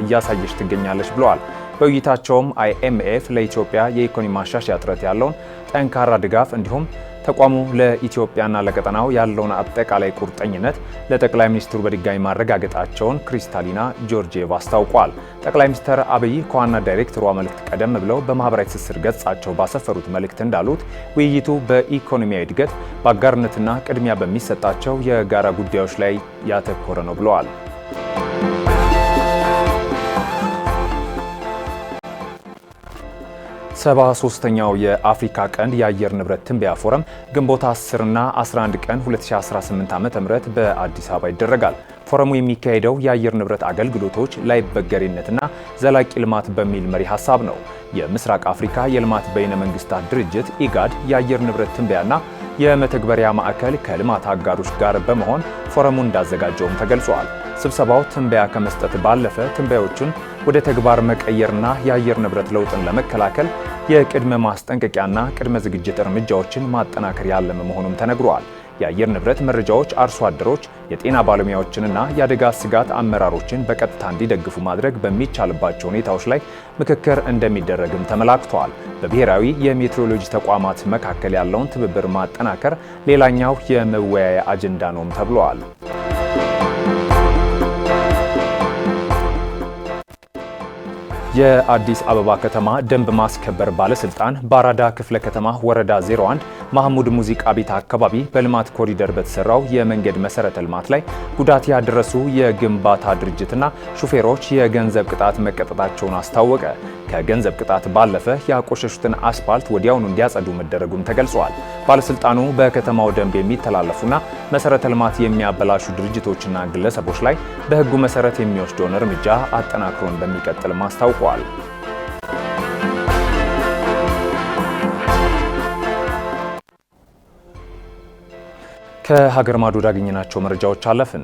እያሳየች ትገኛለች ብለዋል። በውይይታቸውም IMF ለኢትዮጵያ የኢኮኖሚ ማሻሻያ ጥረት ያለውን ጠንካራ ድጋፍ እንዲሁም ተቋሙ ለኢትዮጵያና ለቀጠናው ያለውን አጠቃላይ ቁርጠኝነት ለጠቅላይ ሚኒስትሩ በድጋሚ ማረጋገጣቸውን ክሪስታሊና ጆርጂየቫ አስታውቋል። ጠቅላይ ሚኒስትር አብይ ከዋና ዳይሬክተሯ መልእክት ቀደም ብለው በማህበራዊ ትስስር ገጻቸው ባሰፈሩት መልእክት እንዳሉት ውይይቱ በኢኮኖሚያዊ እድገት በአጋርነትና ቅድሚያ በሚሰጣቸው የጋራ ጉዳዮች ላይ ያተኮረ ነው ብለዋል። 73ኛው የአፍሪካ ቀንድ የአየር ንብረት ትንበያ ፎረም ግንቦት 10 እና 11 ቀን 2018 ዓ.ም በአዲስ አበባ ይደረጋል። ፎረሙ የሚካሄደው የአየር ንብረት አገልግሎቶች ላይበገሬነትና ዘላቂ ልማት በሚል መሪ ሐሳብ ነው። የምስራቅ አፍሪካ የልማት በይነ መንግስታት ድርጅት ኢጋድ የአየር ንብረት ትንበያና የመተግበሪያ ማዕከል ከልማት አጋሮች ጋር በመሆን ፎረሙን እንዳዘጋጀውም ተገልጿል። ስብሰባው ትንበያ ከመስጠት ባለፈ ትንበያዎቹን ወደ ተግባር መቀየርና የአየር ንብረት ለውጥን ለመከላከል የቅድመ ማስጠንቀቂያና ቅድመ ዝግጅት እርምጃዎችን ማጠናከር ያለመ መሆኑም ተነግሯል። የአየር ንብረት መረጃዎች አርሶ አደሮች፣ የጤና ባለሙያዎችንና የአደጋ ስጋት አመራሮችን በቀጥታ እንዲደግፉ ማድረግ በሚቻልባቸው ሁኔታዎች ላይ ምክክር እንደሚደረግም ተመላክቷል። በብሔራዊ የሜትሮሎጂ ተቋማት መካከል ያለውን ትብብር ማጠናከር ሌላኛው የመወያያ አጀንዳ ነውም ተብሏል። የአዲስ አበባ ከተማ ደንብ ማስከበር ባለስልጣን በአራዳ ክፍለ ከተማ ወረዳ 01 ማህሙድ ሙዚቃ ቤት አካባቢ በልማት ኮሪደር በተሰራው የመንገድ መሰረተ ልማት ላይ ጉዳት ያደረሱ የግንባታ ድርጅትና ሹፌሮች የገንዘብ ቅጣት መቀጣታቸውን አስታወቀ። ከገንዘብ ቅጣት ባለፈ ያቆሸሹትን አስፓልት ወዲያውኑ እንዲያጸዱ መደረጉም ተገልጿል። ባለስልጣኑ በከተማው ደንብ የሚተላለፉና መሰረተ ልማት የሚያበላሹ ድርጅቶችና ግለሰቦች ላይ በሕጉ መሰረት የሚወስደውን እርምጃ አጠናክሮ እንደሚቀጥልም አስታውቋል። ከሀገር ማዶ ያገኘናቸው መረጃዎች አለፍን።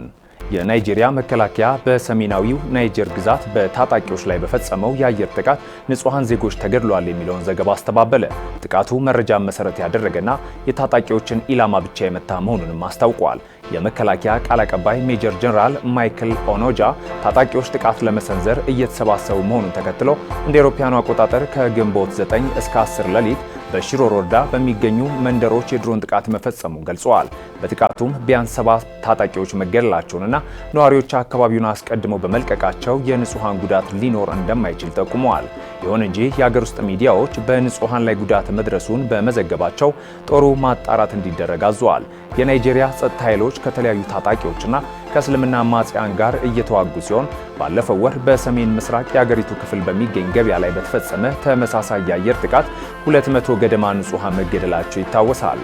የናይጄሪያ መከላከያ በሰሜናዊው ናይጀር ግዛት በታጣቂዎች ላይ በፈጸመው የአየር ጥቃት ንጹሃን ዜጎች ተገድለዋል የሚለውን ዘገባ አስተባበለ። ጥቃቱ መረጃን መሰረት ያደረገና የታጣቂዎችን ኢላማ ብቻ የመታ መሆኑንም አስታውቋል። የመከላከያ ቃል አቀባይ ሜጀር ጀነራል ማይክል ኦኖጃ ታጣቂዎች ጥቃት ለመሰንዘር እየተሰባሰቡ መሆኑን ተከትሎ እንደ አውሮፓውያኑ አቆጣጠር ከግንቦት 9 እስከ 10 ሌሊት በሽሮሮ ወረዳ በሚገኙ መንደሮች የድሮን ጥቃት መፈጸሙን ገልጸዋል። በጥቃቱም ቢያንስ 7 ታጣቂዎች መገደላቸውንና ነዋሪዎች አካባቢውን አስቀድመው በመልቀቃቸው የንጹሃን ጉዳት ሊኖር እንደማይችል ጠቁመዋል። ይሁን እንጂ የሀገር ውስጥ ሚዲያዎች በንጹሃን ላይ ጉዳት መድረሱን በመዘገባቸው ጦሩ ማጣራት እንዲደረግ አዘዋል። የናይጄሪያ ጸጥታ ኃይሎች ከተለያዩ ታጣቂዎችና ከእስልምና አማጽያን ጋር እየተዋጉ ሲሆን ባለፈው ወር በሰሜን ምስራቅ የአገሪቱ ክፍል በሚገኝ ገበያ ላይ በተፈጸመ ተመሳሳይ የአየር ጥቃት 200 ገደማ ንጹሃን መገደላቸው ይታወሳል።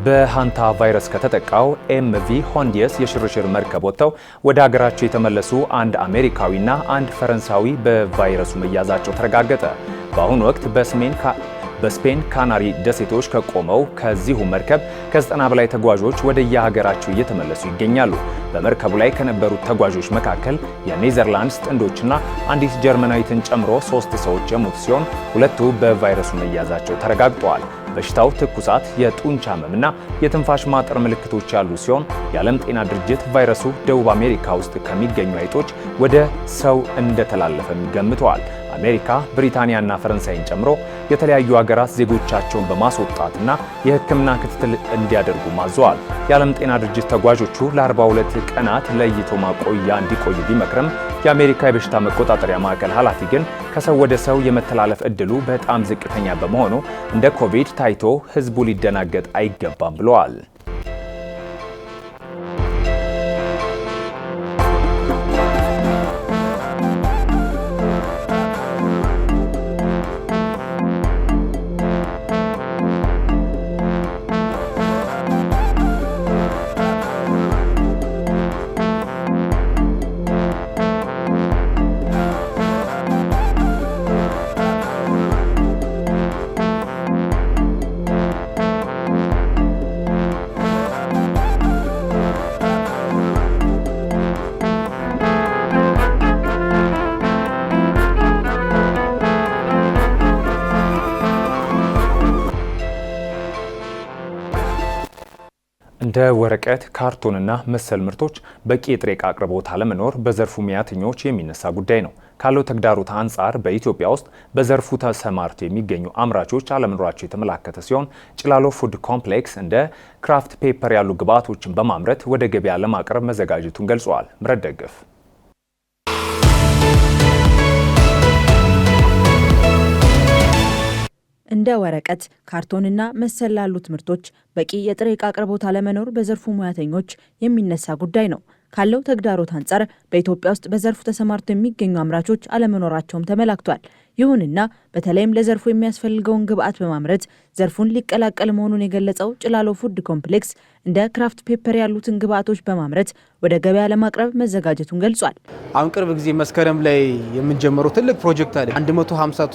በሃንታ ቫይረስ ከተጠቃው MV ሆንዲየስ የሽርሽር መርከብ ወጥተው ወደ ሀገራቸው የተመለሱ አንድ አሜሪካዊና አንድ ፈረንሳዊ በቫይረሱ መያዛቸው ተረጋገጠ። በአሁኑ ወቅት በስፔን ካናሪ ደሴቶች ከቆመው ከዚሁ መርከብ ከ90 በላይ ተጓዦች ወደ የሀገራቸው እየተመለሱ ይገኛሉ። በመርከቡ ላይ ከነበሩት ተጓዦች መካከል የኔዘርላንድስ ጥንዶችና አንዲት ጀርመናዊትን ጨምሮ 3 ሰዎች የሞቱ ሲሆን 2 በቫይረሱ መያዛቸው ተረጋግጠዋል። በሽታው ትኩሳት፣ የጡንቻ ህመምና የትንፋሽ ማጠር ምልክቶች ያሉ ሲሆን የዓለም ጤና ድርጅት ቫይረሱ ደቡብ አሜሪካ ውስጥ ከሚገኙ አይጦች ወደ ሰው እንደተላለፈም ገምተዋል። አሜሪካ፣ ብሪታንያና ፈረንሳይን ጨምሮ የተለያዩ ሀገራት ዜጎቻቸውን በማስወጣትና የሕክምና ክትትል እንዲያደርጉ ማዘዋል። የዓለም ጤና ድርጅት ተጓዦቹ ለ42 ቀናት ለይቶ ማቆያ እንዲቆዩ ቢመክርም የአሜሪካ የበሽታ መቆጣጠሪያ ማዕከል ኃላፊ ግን ከሰው ወደ ሰው የመተላለፍ እድሉ በጣም ዝቅተኛ በመሆኑ እንደ ኮቪድ ታይቶ ህዝቡ ሊደናገጥ አይገባም ብለዋል። እንደ ወረቀት፣ ካርቶንና መሰል ምርቶች በቂ የጥሬ ዕቃ አቅርቦት አለመኖር በዘርፉ ሙያተኞች የሚነሳ ጉዳይ ነው። ካለው ተግዳሮት አንጻር በኢትዮጵያ ውስጥ በዘርፉ ተሰማርተው የሚገኙ አምራቾች አለመኖራቸው የተመላከተ ሲሆን ጭላሎ ፉድ ኮምፕሌክስ እንደ ክራፍት ፔፐር ያሉ ግብዓቶችን በማምረት ወደ ገበያ ለማቅረብ መዘጋጀቱን ገልጸዋል። ምረት ደግፍ እንደ ወረቀት፣ ካርቶንና መሰል ላሉት ምርቶች በቂ የጥሬ ዕቃ አቅርቦት አለመኖር በዘርፉ ሙያተኞች የሚነሳ ጉዳይ ነው። ካለው ተግዳሮት አንጻር በኢትዮጵያ ውስጥ በዘርፉ ተሰማርተው የሚገኙ አምራቾች አለመኖራቸውም ተመላክቷል። ይሁንና በተለይም ለዘርፉ የሚያስፈልገውን ግብዓት በማምረት ዘርፉን ሊቀላቀል መሆኑን የገለጸው ጭላሎ ፉድ ኮምፕሌክስ እንደ ክራፍት ፔፐር ያሉትን ግብዓቶች በማምረት ወደ ገበያ ለማቅረብ መዘጋጀቱን ገልጿል። አሁን ቅርብ ጊዜ መስከረም ላይ የምንጀምረው ትልቅ ፕሮጀክት አለ። 150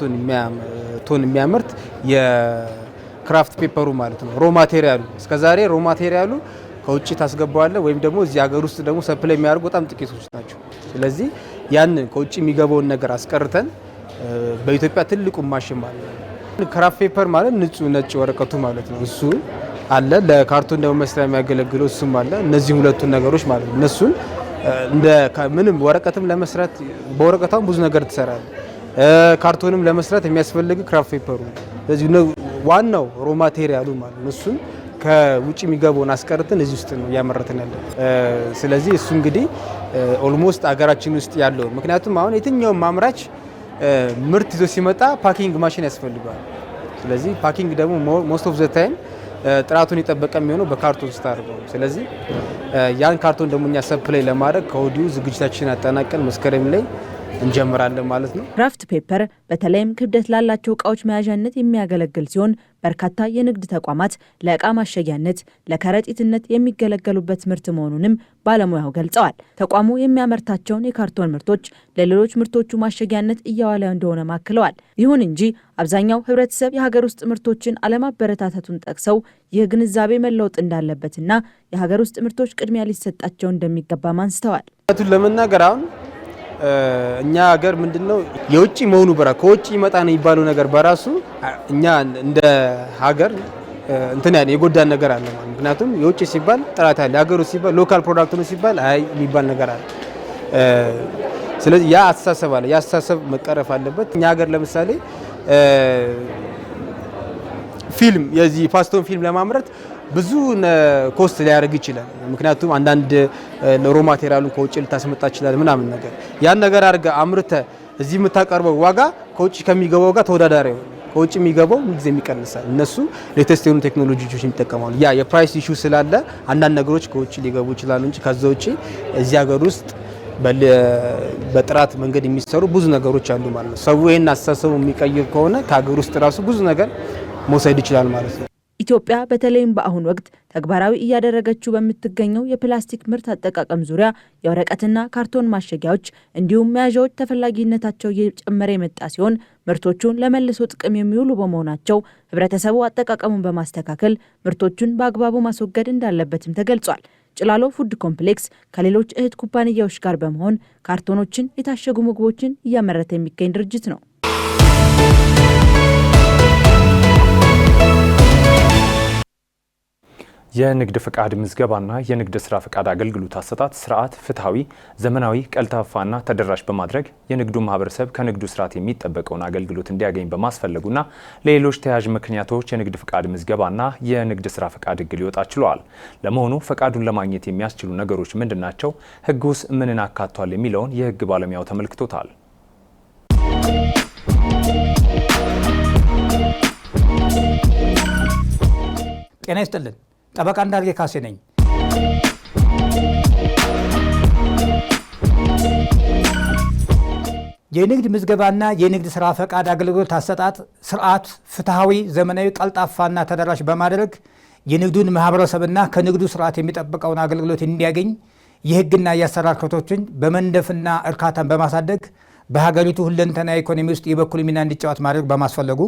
ቶን የሚያመርት የክራፍት ፔፐሩ ማለት ነው። ሮ ማቴሪያሉ እስከዛሬ ሮ ማቴሪያሉ ከውጭ ታስገባዋለ ወይም ደግሞ እዚህ ሀገር ውስጥ ደግሞ ሰፕላይ የሚያደርጉ በጣም ጥቂቶች ናቸው። ስለዚህ ያንን ከውጭ የሚገባውን ነገር አስቀርተን በኢትዮጵያ ትልቁ ማሽን ማለት ነው። ክራፍት ፔፐር ማለት ንጹህ ነጭ ወረቀቱ ማለት ነው። እሱ አለ። ለካርቶን ደግሞ መስሪያ የሚያገለግለው እሱም አለ። እነዚህ ሁለቱን ነገሮች ማለት ነው። እነሱን እንደ ምንም ወረቀትም ለመስራት በወረቀታው ብዙ ነገር ትሰራለ። ካርቶንም ለመስራት የሚያስፈልግ ክራፍት ፔፐሩ። ስለዚህ ዋናው ሮ ማቴሪያሉ ማለት ነው። እሱን ከውጭ የሚገባውን አስቀርተን እዚህ ውስጥ ነው እያመረትን ያለው። ስለዚህ እሱ እንግዲህ ኦልሞስት አገራችን ውስጥ ያለው ምክንያቱም አሁን የትኛውም ማምራች ምርት ይዞ ሲመጣ ፓኪንግ ማሽን ያስፈልገዋል። ስለዚህ ፓኪንግ ደግሞ ሞስት ኦፍ ዘ ታይም ጥራቱን የጠበቀ የሚሆነው በካርቶን ስታደርገው። ስለዚህ ያን ካርቶን ደግሞ እኛ ሰፕላይ ለማድረግ ከወዲሁ ዝግጅታችንን አጠናቀን መስከረም ላይ እንጀምራለን ማለት ነው። ክራፍት ፔፐር በተለይም ክብደት ላላቸው እቃዎች መያዣነት የሚያገለግል ሲሆን በርካታ የንግድ ተቋማት ለእቃ ማሸጊያነት፣ ለከረጢትነት የሚገለገሉበት ምርት መሆኑንም ባለሙያው ገልጸዋል። ተቋሙ የሚያመርታቸውን የካርቶን ምርቶች ለሌሎች ምርቶቹ ማሸጊያነት እያዋለ እንደሆነ ማክለዋል። ይሁን እንጂ አብዛኛው ሕብረተሰብ የሀገር ውስጥ ምርቶችን አለማበረታታቱን ጠቅሰው ይህ ግንዛቤ መለወጥ እንዳለበትና የሀገር ውስጥ ምርቶች ቅድሚያ ሊሰጣቸው እንደሚገባም አንስተዋል። ለመናገር አሁን እኛ ሀገር ምንድነው የውጭ መሆኑ ከውጭ ይመጣ ነው የሚባለው ነገር በራሱ እኛ እንደ ሀገር እንትን ያለ የጎዳን ነገር አለ ማለት። ምክንያቱም የውጭ ሲባል ጥራት ያለ ሀገሩ ሲባል ሎካል ፕሮዳክት ነው ሲባል አይ የሚባል ነገር አለ። ስለዚህ ያ አስተሳሰብ አለ። ያ አስተሳሰብ መቀረፍ አለበት። እኛ ሀገር ለምሳሌ ፊልም የዚህ ፓስቶን ፊልም ለማምረት ብዙ ኮስት ሊያደርግ ይችላል። ምክንያቱም አንዳንድ ሮ ማቴሪያሉን ከውጭ ልታስመጣ ይችላል ምናምን ነገር ያን ነገር አድርገ አምርተ እዚህ የምታቀርበው ዋጋ ከውጭ ከሚገባው ጋር ተወዳዳሪ ነው። ከውጭ የሚገባው ምን ጊዜ የሚቀንሳል። እነሱ ሌተስት የሆኑ ቴክኖሎጂዎች የሚጠቀማሉ። ያ የፕራይስ ኢሹ ስላለ አንዳንድ ነገሮች ከውጭ ሊገቡ ይችላሉ እንጂ ከዛ ውጭ እዚህ ሀገር ውስጥ በጥራት መንገድ የሚሰሩ ብዙ ነገሮች አሉ ማለት ነው። ሰው ይሄን አስተሳሰቡ የሚቀይር ከሆነ ከሀገር ውስጥ ራሱ ብዙ ነገር መውሰድ ይችላል ማለት ነው። ኢትዮጵያ በተለይም በአሁን ወቅት ተግባራዊ እያደረገችው በምትገኘው የፕላስቲክ ምርት አጠቃቀም ዙሪያ የወረቀትና ካርቶን ማሸጊያዎች እንዲሁም መያዣዎች ተፈላጊነታቸው እየጨመረ የመጣ ሲሆን ምርቶቹን ለመልሶ ጥቅም የሚውሉ በመሆናቸው ህብረተሰቡ አጠቃቀሙን በማስተካከል ምርቶቹን በአግባቡ ማስወገድ እንዳለበትም ተገልጿል። ጭላሎ ፉድ ኮምፕሌክስ ከሌሎች እህት ኩባንያዎች ጋር በመሆን ካርቶኖችን፣ የታሸጉ ምግቦችን እያመረተ የሚገኝ ድርጅት ነው። የንግድ ፍቃድ ምዝገባና የንግድ ስራ ፍቃድ አገልግሎት አሰጣጥ ስርዓት ፍትሐዊ፣ ዘመናዊ፣ ቀልጣፋና ተደራሽ በማድረግ የንግዱ ማህበረሰብ ከንግዱ ስርዓት የሚጠበቀውን አገልግሎት እንዲያገኝ በማስፈለጉና ለሌሎች ተያያዥ ምክንያቶች የንግድ ፍቃድ ምዝገባና የንግድ ስራ ፍቃድ ህግ ሊወጣ ችሏል። ለመሆኑ ፈቃዱን ለማግኘት የሚያስችሉ ነገሮች ምንድናቸው? ህጉስ ምንን አካቷል? የሚለውን የህግ ባለሙያው ተመልክቶታል። ጤና ይስጥልን። ጠበቃ እንዳርጌ ካሴ ነኝ። የንግድ ምዝገባና የንግድ ስራ ፈቃድ አገልግሎት አሰጣጥ ስርዓት ፍትሐዊ፣ ዘመናዊ፣ ቀልጣፋና ተደራሽ በማድረግ የንግዱን ማህበረሰብና ከንግዱ ስርዓት የሚጠብቀውን አገልግሎት እንዲያገኝ የህግና የአሰራር ክፍተቶችን በመንደፍና እርካታን በማሳደግ በሀገሪቱ ሁለንተና ኢኮኖሚ ውስጥ የበኩል ሚና እንዲጫወት ማድረግ በማስፈለጉ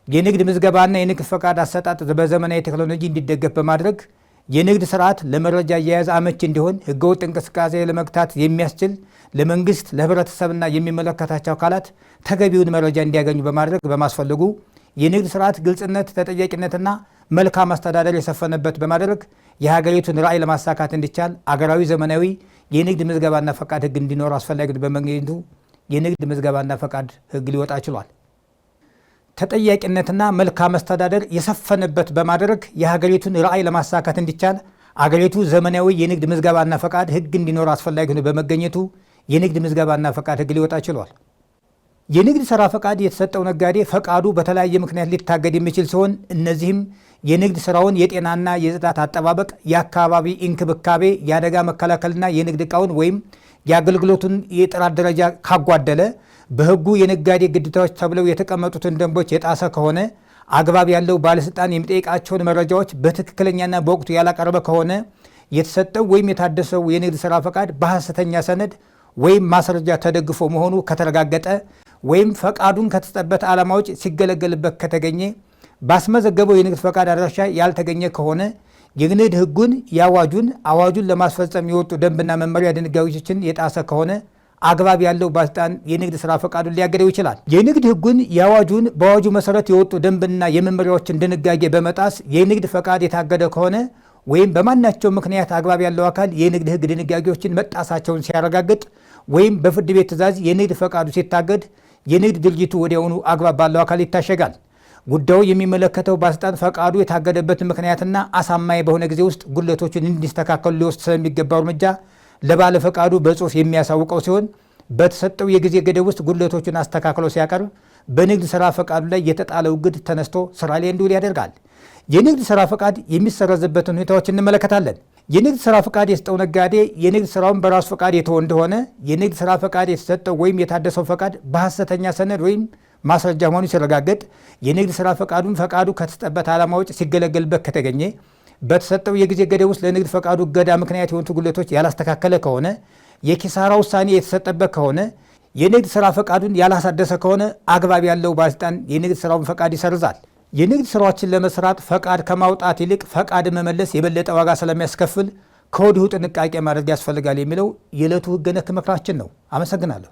የንግድ ምዝገባና የንግድ ፈቃድ አሰጣጥ በዘመናዊ ቴክኖሎጂ እንዲደገፍ በማድረግ የንግድ ስርዓት ለመረጃ አያያዝ አመቺ እንዲሆን ህገወጥ እንቅስቃሴ ለመግታት የሚያስችል ለመንግስት ለህብረተሰብና የሚመለከታቸው አካላት ተገቢውን መረጃ እንዲያገኙ በማድረግ በማስፈለጉ የንግድ ስርዓት ግልጽነት፣ ተጠያቂነትና መልካም አስተዳደር የሰፈነበት በማድረግ የሀገሪቱን ራዕይ ለማሳካት እንዲቻል አገራዊ ዘመናዊ የንግድ ምዝገባና ፈቃድ ህግ እንዲኖር አስፈላጊ በመገኘቱ የንግድ ምዝገባና ፈቃድ ህግ ሊወጣ ችሏል። ተጠያቂነትና መልካም አስተዳደር የሰፈነበት በማድረግ የሀገሪቱን ራዕይ ለማሳካት እንዲቻል አገሪቱ ዘመናዊ የንግድ ምዝገባና ፈቃድ ህግ እንዲኖር አስፈላጊ ሆኖ በመገኘቱ የንግድ ምዝገባና ፈቃድ ህግ ሊወጣ ችሏል። የንግድ ስራ ፈቃድ የተሰጠው ነጋዴ ፈቃዱ በተለያየ ምክንያት ሊታገድ የሚችል ሲሆን እነዚህም የንግድ ስራውን የጤናና የጽዳት አጠባበቅ፣ የአካባቢ እንክብካቤ፣ የአደጋ መከላከልና የንግድ ዕቃውን ወይም የአገልግሎቱን የጥራት ደረጃ ካጓደለ፣ በህጉ የነጋዴ ግዴታዎች ተብለው የተቀመጡትን ደንቦች የጣሰ ከሆነ፣ አግባብ ያለው ባለስልጣን የሚጠይቃቸውን መረጃዎች በትክክለኛና በወቅቱ ያላቀረበ ከሆነ፣ የተሰጠው ወይም የታደሰው የንግድ ስራ ፈቃድ በሐሰተኛ ሰነድ ወይም ማስረጃ ተደግፎ መሆኑ ከተረጋገጠ፣ ወይም ፈቃዱን ከተሰጠበት ዓላማ ውጭ ሲገለገልበት ከተገኘ፣ ባስመዘገበው የንግድ ፈቃድ አድራሻ ያልተገኘ ከሆነ፣ የንግድ ህጉን አዋጁን ለማስፈጸም የወጡ ደንብና መመሪያ ድንጋጌዎችን የጣሰ ከሆነ አግባብ ያለው ባለስልጣን የንግድ ስራ ፈቃዱን ሊያገደው ይችላል። የንግድ ህጉን በአዋጁ መሰረት የወጡ ደንብና የመመሪያዎችን ድንጋጌ በመጣስ የንግድ ፈቃድ የታገደ ከሆነ ወይም በማናቸው ምክንያት አግባብ ያለው አካል የንግድ ህግ ድንጋጌዎችን መጣሳቸውን ሲያረጋግጥ ወይም በፍርድ ቤት ትዕዛዝ የንግድ ፈቃዱ ሲታገድ የንግድ ድርጅቱ ወዲያውኑ አግባብ ባለው አካል ይታሸጋል። ጉዳዩ የሚመለከተው ባለስልጣን ፈቃዱ የታገደበትን ምክንያትና አሳማኝ በሆነ ጊዜ ውስጥ ጉድለቶችን እንዲስተካከሉ ሊወስድ ስለሚገባው እርምጃ ለባለ ፈቃዱ በጽሁፍ የሚያሳውቀው ሲሆን በተሰጠው የጊዜ ገደብ ውስጥ ጉድለቶችን አስተካክሎ ሲያቀርብ በንግድ ስራ ፈቃዱ ላይ የተጣለው እግድ ተነስቶ ስራ ላይ እንዲውል ያደርጋል። የንግድ ስራ ፈቃድ የሚሰረዝበትን ሁኔታዎች እንመለከታለን። የንግድ ስራ ፈቃድ የሰጠው ነጋዴ የንግድ ስራውን በራሱ ፈቃድ የተወ እንደሆነ የንግድ ስራ ፈቃድ የተሰጠው ወይም የታደሰው ፈቃድ በሐሰተኛ ሰነድ ወይም ማስረጃ መሆኑ ሲረጋገጥ የንግድ ስራ ፈቃዱ ከተሰጠበት ዓላማ ውጭ ሲገለገልበት ከተገኘ በተሰጠው የጊዜ ገደብ ውስጥ ለንግድ ፈቃዱ እገዳ ምክንያት የሆኑ ጉድለቶች ያላስተካከለ ከሆነ የኪሳራ ውሳኔ የተሰጠበት ከሆነ የንግድ ስራ ፈቃዱን ያላሳደሰ ከሆነ አግባብ ያለው ባለስልጣን የንግድ ስራውን ፈቃድ ይሰርዛል። የንግድ ስራዎችን ለመስራት ፈቃድ ከማውጣት ይልቅ ፈቃድ መመለስ የበለጠ ዋጋ ስለሚያስከፍል ከወዲሁ ጥንቃቄ ማድረግ ያስፈልጋል የሚለው የዕለቱ ህገ ነክ ምክራችን ነው። አመሰግናለሁ።